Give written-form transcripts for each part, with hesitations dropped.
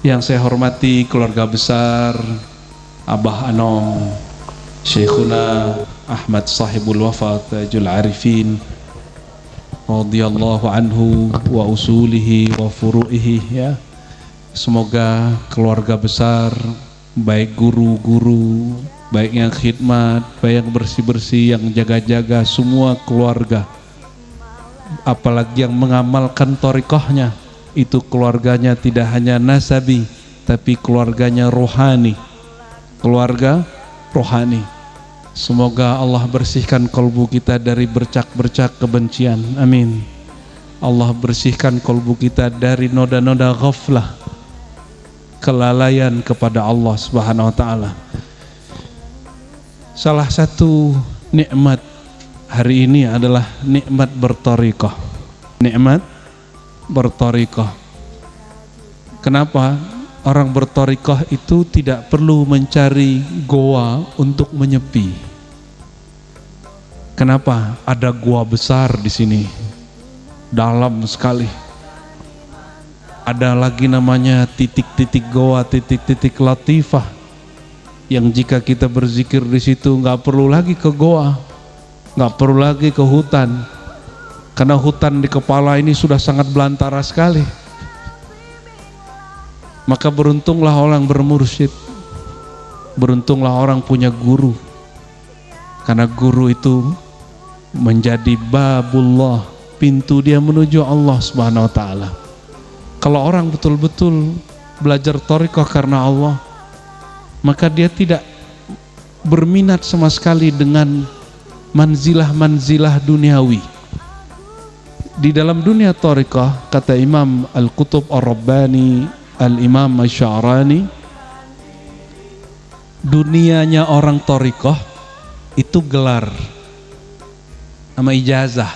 Yang saya hormati keluarga besar Abah Anong, Syekhuna Ahmad Sahibul Wafat Tajul Arifin radhiyallahu anhu wa usulihi wa furu'ihi, ya. Semoga keluarga besar, baik guru-guru, baik yang khidmat, baik yang bersih-bersih, yang jaga-jaga, semua keluarga, apalagi yang mengamalkan thariqahnya, itu keluarganya tidak hanya nasabi tapi keluarganya rohani, keluarga rohani. Semoga Allah bersihkan kalbu kita dari bercak-bercak kebencian, amin. Allah bersihkan kalbu kita dari noda-noda ghaflah, kelalaian kepada Allah Subhanahu wa taala. Salah satu nikmat hari ini adalah nikmat berthariqah. Nikmat berthariqah. Kenapa orang berthariqah itu tidak perlu mencari goa untuk menyepi? Kenapa? Ada goa besar di sini, dalam sekali. Ada lagi namanya titik-titik goa, titik-titik latifah, yang jika kita berzikir di situ nggak perlu lagi ke goa, nggak perlu lagi ke hutan, karena hutan di kepala ini sudah sangat belantara sekali. Maka beruntunglah orang bermursyid, beruntunglah orang punya guru, karena guru itu menjadi babullah, pintu dia menuju Allah Subhanahu wa taala. Kalau orang betul-betul belajar thariqah karena Allah, maka dia tidak berminat sama sekali dengan manzilah-manzilah duniawi. Di dalam dunia thariqah, kata Imam Al-Qutub Ar-Rabbani, Al-Imam Asy-Sya'rani, dunianya orang thariqah itu gelar sama ijazah.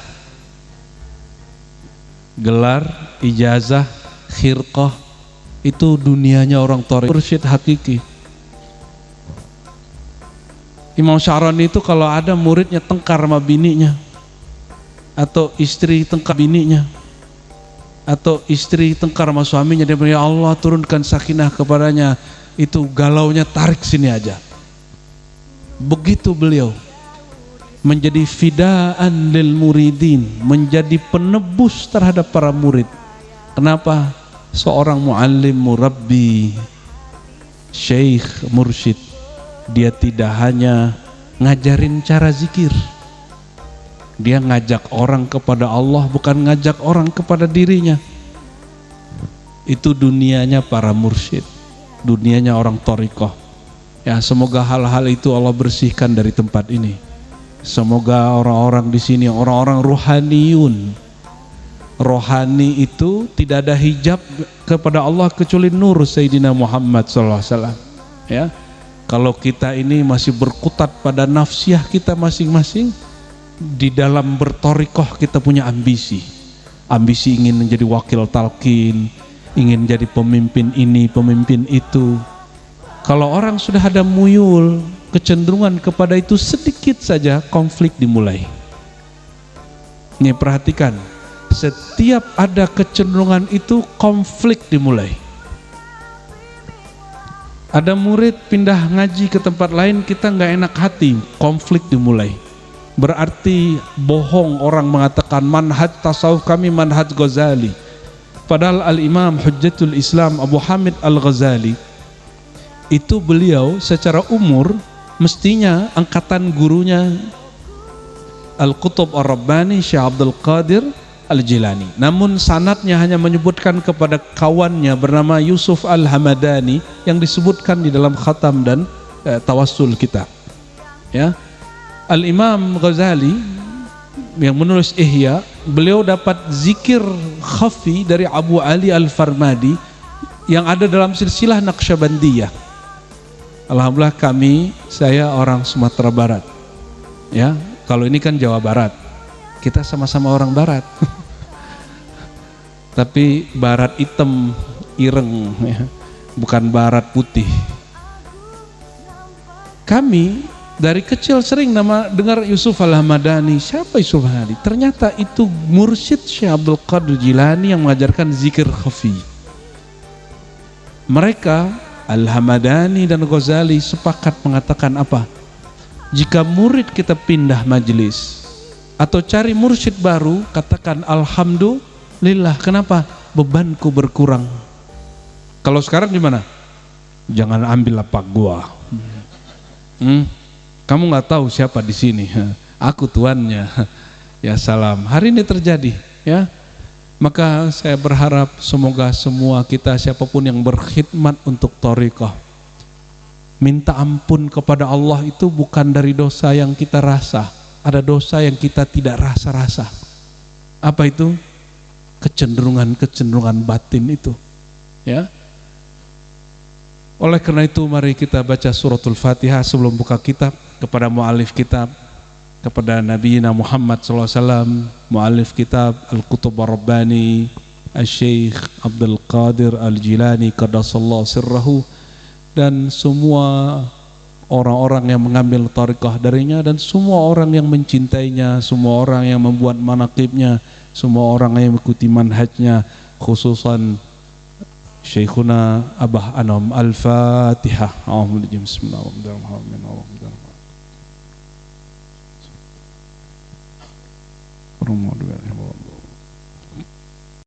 Gelar, ijazah, khirqah, itu dunianya orang thariqah, mursyid hakiki. Imam Sya'rani itu kalau ada muridnya tengkar sama bininya, atau istri tengkar bininya, atau istri tengkar sama suaminya, dia bilang, ya Allah turunkan sakinah kepadanya, itu galaunya tarik sini aja. Begitu beliau menjadi fidaan lil muridin, menjadi penebus terhadap para murid. Kenapa? Seorang muallim, murabbi, syekh, mursyid, dia tidak hanya ngajarin cara zikir, dia ngajak orang kepada Allah, bukan ngajak orang kepada dirinya. Itu dunianya para mursyid, dunianya orang thariqah. Ya, semoga hal-hal itu Allah bersihkan dari tempat ini. Semoga orang-orang di sini orang-orang rohaniyun. Rohani itu tidak ada hijab kepada Allah kecuali nur Sayyidina Muhammad SAW. Ya, kalau kita ini masih berkutat pada nafsiyah kita masing-masing, di dalam berthariqah kita punya ambisi ingin menjadi wakil talqin, ingin jadi pemimpin ini, pemimpin itu. Kalau orang sudah ada muyul, kecenderungan kepada itu, sedikit saja konflik dimulai. Ini perhatikan, setiap ada kecenderungan itu konflik dimulai. Ada murid pindah ngaji ke tempat lain, kita nggak enak hati, konflik dimulai. Berarti bohong orang mengatakan manhaj tasawuf kami manhaj Ghazali, padahal Al-Imam Hujjatul Islam Abu Hamid Al-Ghazali itu beliau secara umur mestinya angkatan gurunya Al-Qutub Ar-Rabbani Syekh Abdul Qadir Al-Jilani, namun sanadnya hanya menyebutkan kepada kawannya bernama Yusuf Al-Hamadani yang disebutkan di dalam khatam dan tawassul kita. Ya, Al-Imam Ghazali yang menulis Ihya, beliau dapat zikir khafi dari Abu Ali Al-Farmadi yang ada dalam silsilah Naqsyabandiyah. Alhamdulillah saya orang Sumatera Barat. Ya, kalau ini kan Jawa Barat. Kita sama-sama orang Barat. Tapi Barat hitam ireng, ya, bukan Barat putih. Kami dari kecil sering dengar Yusuf Al-Hamadani. Siapa Yusuf Al-Hamadani? Ternyata itu mursyid Syekh Abdul Qadir Jilani yang mengajarkan zikir khafi. Mereka Al-Hamadani dan Ghazali sepakat mengatakan apa? Jika murid kita pindah majelis atau cari mursyid baru, katakan alhamdulillah. Kenapa? Bebanku berkurang. Kalau sekarang gimana? Jangan ambil lapak gua. Kamu nggak tahu siapa di sini. Aku tuannya. Ya salam. Hari ini terjadi, ya. Maka saya berharap semoga semua kita, siapapun yang berkhidmat untuk thariqah, minta ampun kepada Allah itu bukan dari dosa yang kita rasa. Ada dosa yang kita tidak rasa-rasa. Apa itu? Kecenderungan batin itu, ya. Oleh karena itu mari kita baca suratul Fatihah sebelum buka kitab, kepada mu'alif kitab, kepada Nabi Muhammad SAW, mu'alif kitab Al-Qutub Ar-Rabbani Al-Syeikh Abdul Qadir Al-Jilani Qaddasallahu sirrahu, dan semua orang-orang yang mengambil thariqah darinya, dan semua orang yang mencintainya, semua orang yang membuat manaqibnya, semua orang yang mengikuti manhajnya, khususan Syekhuna Abah Anam. Al-Fatihah. Bismillahirrahmanirrahim.